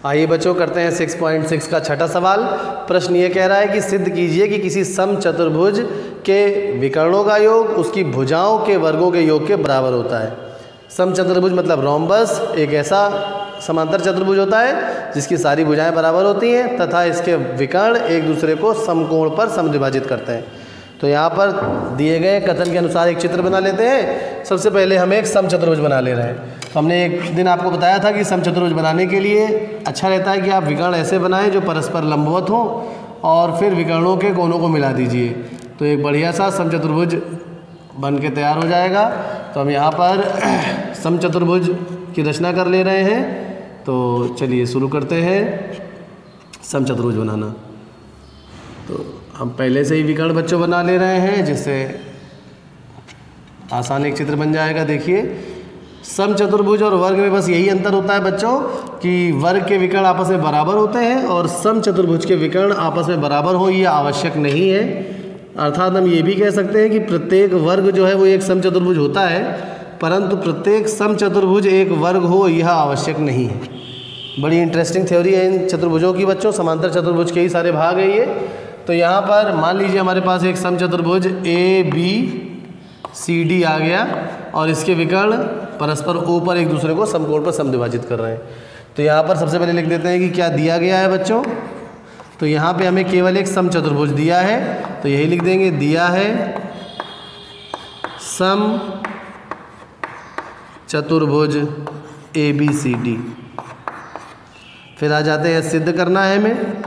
आइए बच्चों करते हैं 6.6 का छठा सवाल। प्रश्न ये कह रहा है कि सिद्ध कीजिए कि किसी समचतुर्भुज के विकर्णों का योग उसकी भुजाओं के वर्गों के योग के बराबर होता है। समचतुर्भुज मतलब रोम्बस एक ऐसा समांतर चतुर्भुज होता है जिसकी सारी भुजाएं बराबर होती हैं तथा इसके विकर्ण एक दूसरे को समकोण पर समद्विभाजित करते हैं। तो यहाँ पर दिए गए कथन के अनुसार एक चित्र बना लेते हैं। सबसे पहले हम एक समचतुर्भुज बना ले रहे हैं। तो हमने एक दिन आपको बताया था कि समचतुर्भुज बनाने के लिए अच्छा रहता है कि आप विकर्ण ऐसे बनाएं जो परस्पर लंबवत हों और फिर विकर्णों के कोनों को मिला दीजिए, तो एक बढ़िया सा समचतुर्भुज बन के तैयार हो जाएगा। तो हम यहाँ पर समचतुर्भुज की रचना कर ले रहे हैं। तो चलिए शुरू करते हैं समचतुर्भुज बनाना। तो हम पहले से ही विकर्ण बच्चों बना ले रहे हैं जिससे आसान एक चित्र बन जाएगा। देखिए समचतुर्भुज और वर्ग में बस यही अंतर होता है बच्चों कि वर्ग के विकर्ण आपस में बराबर होते हैं और समचतुर्भुज के विकर्ण आपस में बराबर हो ये आवश्यक नहीं है। अर्थात हम ये भी कह सकते हैं कि प्रत्येक वर्ग जो है वो एक समचतुर्भुज होता है, परंतु प्रत्येक समचतुर्भुज एक वर्ग हो यह आवश्यक नहीं है। बड़ी इंटरेस्टिंग थ्योरी है इन चतुर्भुजों की बच्चों। समांतर चतुर्भुज के ही सारे भाग है ये। तो यहाँ पर मान लीजिए हमारे पास एक समचतुर्भुज ABCD आ गया और इसके विकर्ण परस्पर ऊपर एक दूसरे को समकोण पर समद्विभाजित कर रहे हैं। तो यहाँ पर सबसे पहले लिख देते हैं कि क्या दिया गया है बच्चों। तो यहाँ पे हमें केवल एक समचतुर्भुज दिया है, तो यही लिख देंगे दिया है समचतुर्भुज ABCD। फिर आ जाते हैं सिद्ध करना है हमें।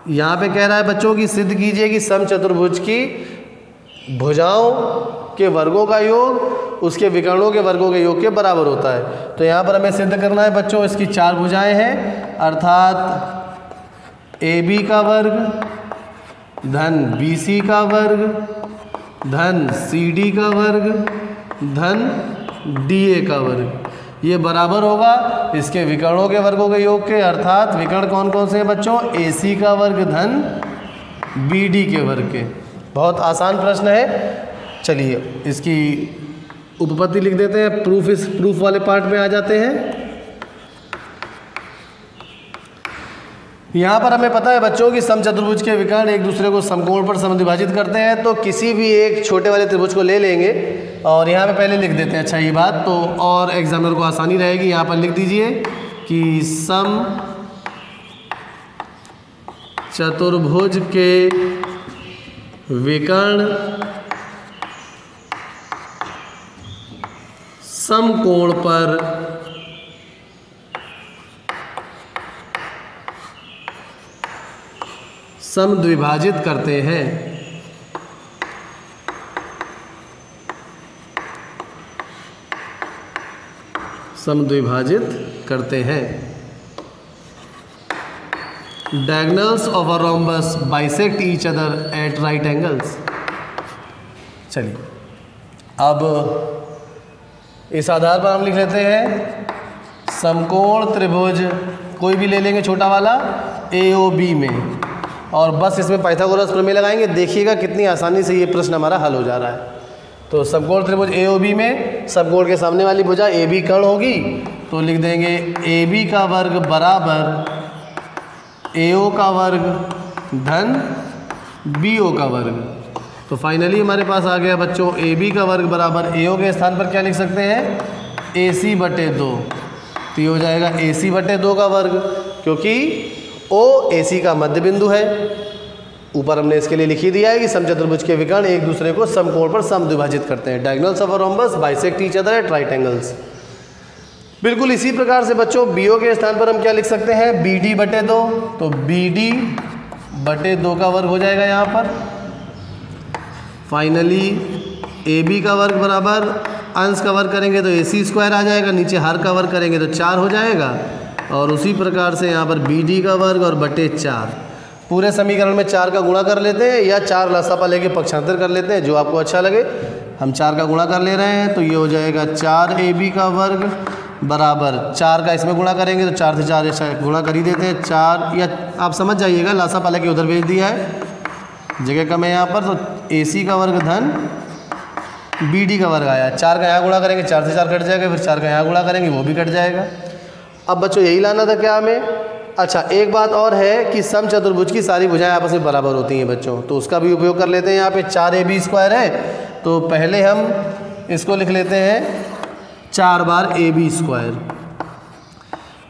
यहाँ पे कह रहा है बच्चों कि सिद्ध कीजिए कि समचतुर्भुज की भुजाओं के वर्गों का योग उसके विकर्णों के वर्गों के योग के बराबर होता है। तो यहाँ पर हमें सिद्ध करना है बच्चों इसकी 4 भुजाएं हैं, अर्थात AB का वर्ग धन BC का वर्ग धन CD का वर्ग धन DA का वर्ग, ये बराबर होगा इसके विकर्णों के वर्गों के योग के। अर्थात विकर्ण कौन कौन से हैं बच्चों, AC का वर्ग धन BD के वर्ग के। बहुत आसान प्रश्न है। चलिए इसकी उपपत्ति लिख देते हैं। प्रूफ वाले पार्ट में आ जाते हैं। यहाँ पर हमें पता है बच्चों कि समचतुर्भुज के विकर्ण एक दूसरे को समकोण पर समद्विभाजित करते हैं। तो किसी भी एक छोटे वाले त्रिभुज को ले लेंगे और यहाँ पे पहले लिख देते हैं। अच्छा ये बात तो और एग्जामिनर को आसानी रहेगी। यहाँ पर लिख दीजिए कि समचतुर्भुज के विकर्ण समकोण पर समद्विभाजित करते हैं। समद्विभाजित करते हैं। Diagonals of a rhombus bisect each other at right angles। चलिए अब इस आधार पर हम लिख लेते हैं समकोण त्रिभुज कोई भी ले लेंगे छोटा वाला AOB में, और बस इसमें पाइथागोरस प्रमेय लगाएंगे। देखिएगा कितनी आसानी से ये प्रश्न हमारा हल हो जा रहा है। तो समकोण त्रिभुज AOB में समकोण के सामने वाली भुजा AB कर्ण होगी, तो लिख देंगे AB का वर्ग बराबर AO का वर्ग धन BO का वर्ग। तो फाइनली हमारे पास आ गया बच्चों AB का वर्ग बराबर AO के स्थान पर क्या लिख सकते हैं, AC/2। तो ये हो जाएगा AC/2 का वर्ग, क्योंकि O AC का मध्य बिंदु है। ऊपर हमने इसके लिए लिख ही दिया है कि समचतुर्भुज के विकर्ण एक दूसरे को समकोण पर समद्विभाजित करते हैं। Diagonals of a rhombus bisect each other at right angles. बिल्कुल इसी प्रकार से बच्चों BO के स्थान पर हम क्या लिख सकते हैं, BD/2। तो BD/2 का वर्ग हो जाएगा यहाँ पर। फाइनली AB का वर्ग बराबर अंश का वर्ग करेंगे तो AC² आ जाएगा, नीचे हर का वर्ग करेंगे तो 4 हो जाएगा। और उसी प्रकार से यहाँ पर BD का वर्ग और बटे 4। पूरे समीकरण में 4 का गुणा कर लेते हैं या 4 लसापा लेके पक्षांतर कर लेते हैं, जो आपको अच्छा लगे। हम 4 का गुणा कर ले रहे हैं तो ये हो जाएगा 4AB का वर्ग बराबर 4 का इसमें गुणा करेंगे तो 4 से 4 गुणा कर ही देते हैं 4, या आप समझ जाइएगा लसापा लेके उधर भेज दिया है, जगह कम है यहाँ पर। तो AC का वर्ग धन बी डी का वर्ग आया। 4 का यहाँ गुणा करेंगे 4 से 4 कट जाएगा, फिर 4 का यहाँ गुणा करेंगे वो भी कट जाएगा। अब बच्चों यही लाना था क्या हमें। अच्छा एक बात और है कि समचतुर्भुज की सारी भुजाएं आपस में बराबर होती हैं बच्चों, तो उसका भी उपयोग कर लेते हैं। यहाँ पे 4ab² है तो पहले हम इसको लिख लेते हैं 4 बार ab²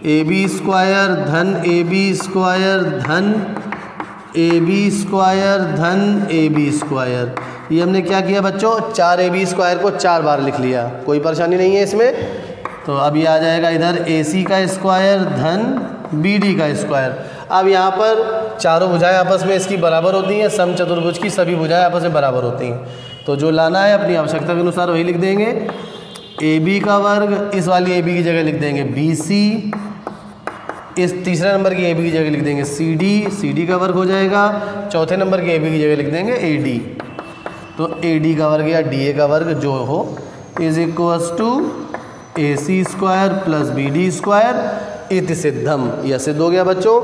धन ab² धन ab² धन ab²। ये हमने क्या किया बच्चों, 4ab² को 4 बार लिख लिया, कोई परेशानी नहीं है इसमें। तो अब ये आ जाएगा इधर ac² धन bd²। अब यहाँ पर चारों भुजाएं आपस में इसकी बराबर होती हैं, समचतुर्भुज की सभी भुजाएं आपस में बराबर होती हैं। तो जो लाना है अपनी आवश्यकता के अनुसार वही लिख देंगे। ab का वर्ग, इस वाली ab की जगह लिख देंगे bc, इस तीसरे नंबर की ab की जगह लिख देंगे cd का वर्ग हो जाएगा। चौथे नंबर की ab की जगह लिख देंगे ad। तो ad का वर्ग या da का वर्ग जो हो is equals to ac² plus bd² इति सिद्धम। यह सिद्ध हो गया बच्चों।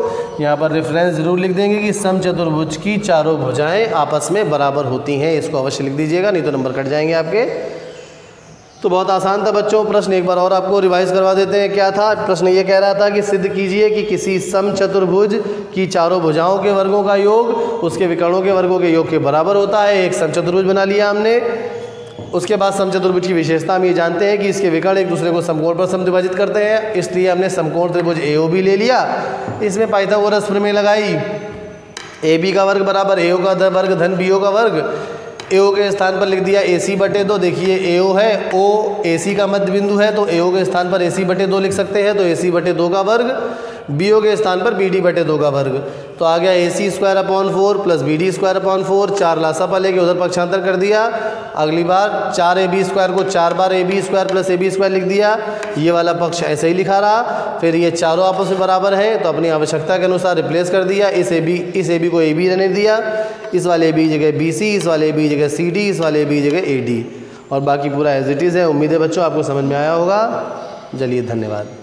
यहाँ पर रेफरेंस जरूर लिख देंगे कि समचतुर्भुज की चारों भुजाएं आपस में बराबर होती हैं, इसको अवश्य लिख दीजिएगा नहीं तो नंबर कट जाएंगे आपके। तो बहुत आसान था बच्चों। प्रश्न एक बार और आपको रिवाइज करवा देते हैं। क्या था प्रश्न, ये कह रहा था कि सिद्ध कीजिए कि किसी समचतुर्भुज की चारों भुजाओं के वर्गों का योग उसके विकर्णों के वर्गों के योग के बराबर होता है। एक समचतुर्भुज बना लिया हमने। उसके बाद समचतुर्भुज की विशेषता हम ये जानते हैं कि इसके विकर्ण एक दूसरे को समकोण पर समद्विभाजित करते हैं, इसलिए हमने समकोण त्रिभुज AOB ले लिया। इसमें पाइथागोरस प्रमेय लगाई, AB का वर्ग बराबर AO का वर्ग धन BO का वर्ग। AO के स्थान पर लिख दिया AC/2। देखिए AO है, O AC का मध्य बिंदु है तो AO के स्थान पर AC/2 लिख सकते हैं, तो AC/2 का वर्ग। BO के स्थान पर BD/2 का वर्ग। तो आ गया AC² प्लस BD²/4। 4 लासापा लेके उधर पक्षांतर कर दिया। अगली बार 4ab² को 4 बार ab² प्लस ab² लिख दिया। ये वाला पक्ष ऐसे ही लिखा रहा। फिर ये चारों आपस में बराबर हैं तो अपनी आवश्यकता के अनुसार रिप्लेस कर दिया। इस AB को AB रहने दिया, इस वाले AB की जगह BC, इस वाले AB की जगह CD, इस वाले AB की जगह AD, और बाकी पूरा एज इट इज़ है। उम्मीद है बच्चों आपको समझ में आया होगा। चलिए धन्यवाद।